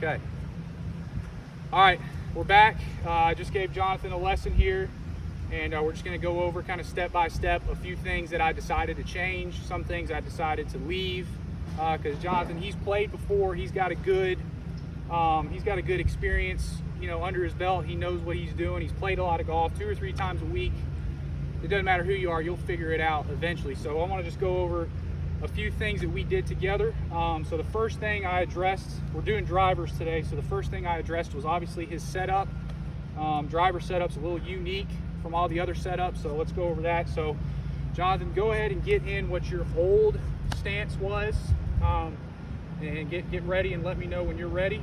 Okay. All right, we're back. I just gave Jonathan a lesson here, and we're just going to go over kind of step by step a few things that I decided to change, some things I decided to leave, because Jonathan, he's played before. He's got a good experience, under his belt. He knows what he's doing. He's played a lot of golf 2 or 3 times a week. It doesn't matter who you are, you'll figure it out eventually. So I want to just go over a few things that we did together. So the first thing I addressed, we're doing drivers today, so the first thing I addressed was obviously his setup. Driver setup's a little unique from all the other setups, so let's go over that. So Jonathan, go ahead and get in what your old stance was, and get ready and let me know when you're ready.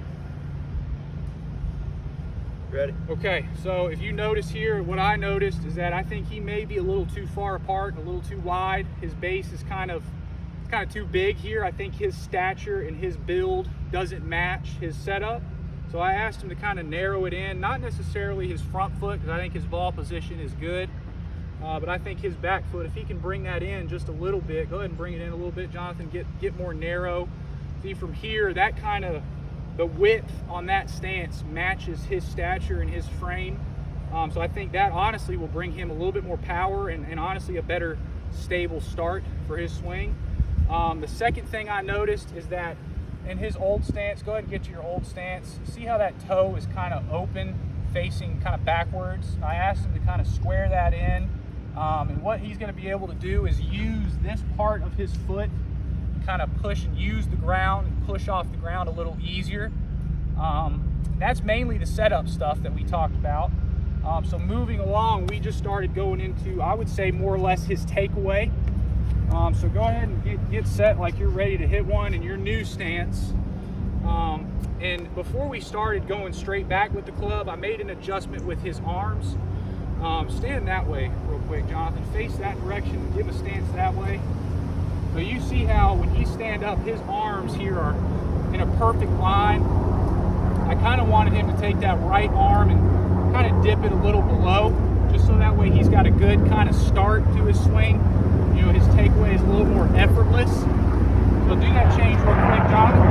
Ready? Okay, so if you notice here, what I noticed is that I think he may be a little too far apart, a little too wide. His base is kind of too big here. I think his stature and his build doesn't match his setup. So I asked him to kind of narrow it in, not necessarily his front foot, because I think his ball position is good, but I think his back foot, if he can bring that in just a little bit, go ahead and bring it in a little bit, Jonathan, get more narrow. See, from here, that kind of, the width on that stance matches his stature and his frame. So I think that honestly will bring him a little bit more power and honestly a better stable start for his swing. The second thing I noticed is that in his old stance, go ahead and get to your old stance. See how that toe is kind of open, facing kind of backwards? I asked him to kind of square that in. And what he's going to be able to do is use this part of his foot, kind of push and use the ground and push off the ground a little easier. That's mainly the setup stuff that we talked about. So moving along, we just started going into, I would say, more or less his takeaway. So go ahead and get set like you're ready to hit one in your new stance. And before we started going straight back with the club, I made an adjustment with his arms. Stand that way real quick, Jonathan. Face that direction and give a stance that way. So you see how when he stand up, his arms here are in a perfect line. I kind of wanted him to take that right arm and kind of dip it a little below, just so that way he's got a good kind of start to his swing. His takeaway is a little more effortless. So do that change real quick, Jonathan.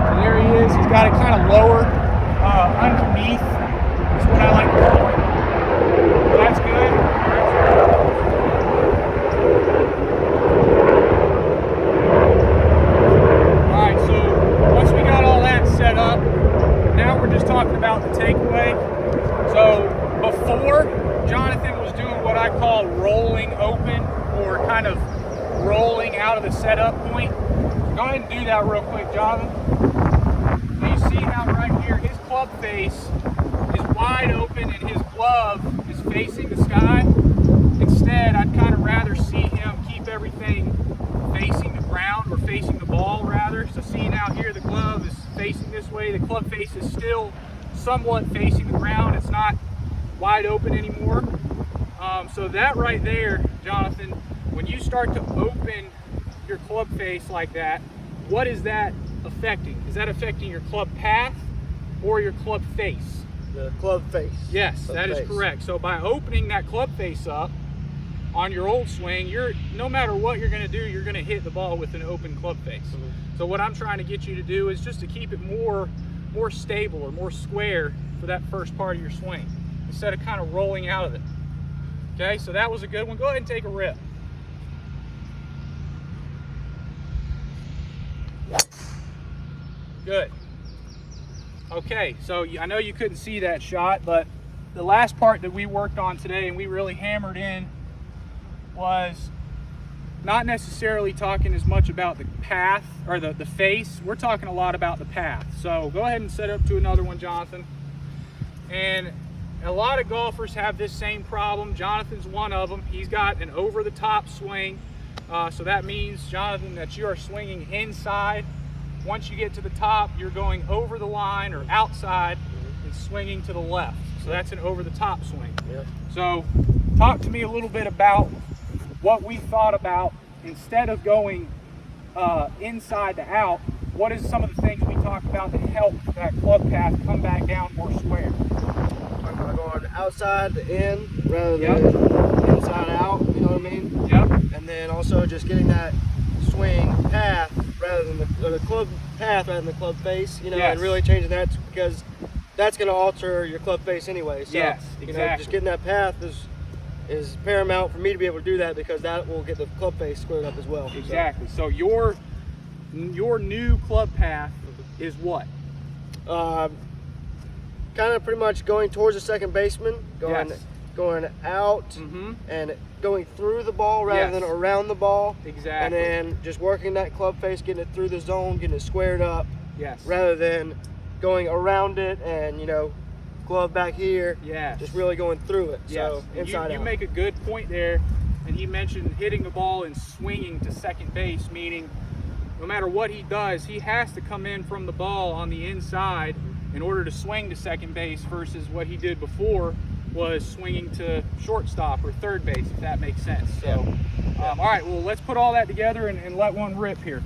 So there he is. He's got it kind of lower underneath. That's what I like to call it. That's good. All right, so once we got all that set up, now we're just talking about the takeaway. So before, Jonathan was doing what I call rolling open, or kind of rolling out of the setup point. Go ahead and do that real quick, Jonathan. So you see how right here his club face is wide open and his glove is facing the sky. Instead, I'd kind of rather see him keep everything facing the ground, or facing the ball rather. So see now here the glove is facing this way. The club face is still somewhat facing the ground. It's not wide open anymore. So that right there, Jonathan, when you start to open your club face like that, what is that affecting? Is that affecting your club path or your club face? The club face. Yes, that is correct. So by opening that club face up on your old swing, no matter what you're going to do, you're going to hit the ball with an open club face. So what I'm trying to get you to do is just to keep it more stable or more square for that first part of your swing, instead of kind of rolling out of it. Okay, so that was a good one. Go ahead and take a rip. Good. Okay, so I know you couldn't see that shot, but the last part that we worked on today and we really hammered in was not necessarily talking as much about the path or the face. We're talking a lot about the path. So go ahead and set up to another one, Jonathan. And a lot of golfers have this same problem. Jonathan's one of them. He's got an over-the-top swing. So that means, Jonathan, that you are swinging inside. Once you get to the top, you're going over the line or outside and swinging to the left. So that's an over-the-top swing. Yep. So talk to me a little bit about what we thought about instead of going inside to out. What is some of the things we talked about that help that club path come back down more square? Going outside to in rather than inside out, you know what I mean? Yep. And then also just getting that swing path rather than the club path rather than the club face, you know, Yes. and really changing that because that's going to alter your club face anyway. So, Yes, you know, exactly. just getting that path is paramount for me to be able to do that because that will get the club face squared up as well. Exactly. So your new club path is what? Kind of pretty much going towards the second baseman, going Yes. going out Mm-hmm. and going through the ball rather Yes. than around the ball. Exactly. And then just working that club face, getting it through the zone, getting it squared up, Yes. rather than going around it and, you know, glove back here. Yes. Just really going through it. Yes. So And inside you out. make a good point there, and he mentioned hitting the ball and swinging to second base, meaning no matter what he does, he has to come in from the ball on the inside in order to swing to second base versus what he did before was swinging to shortstop or third base, if that makes sense. So, all right, well, let's put all that together and let one rip here.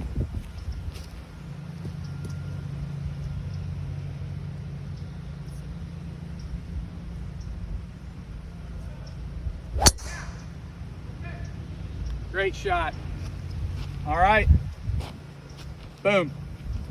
Great shot. All right. Boom.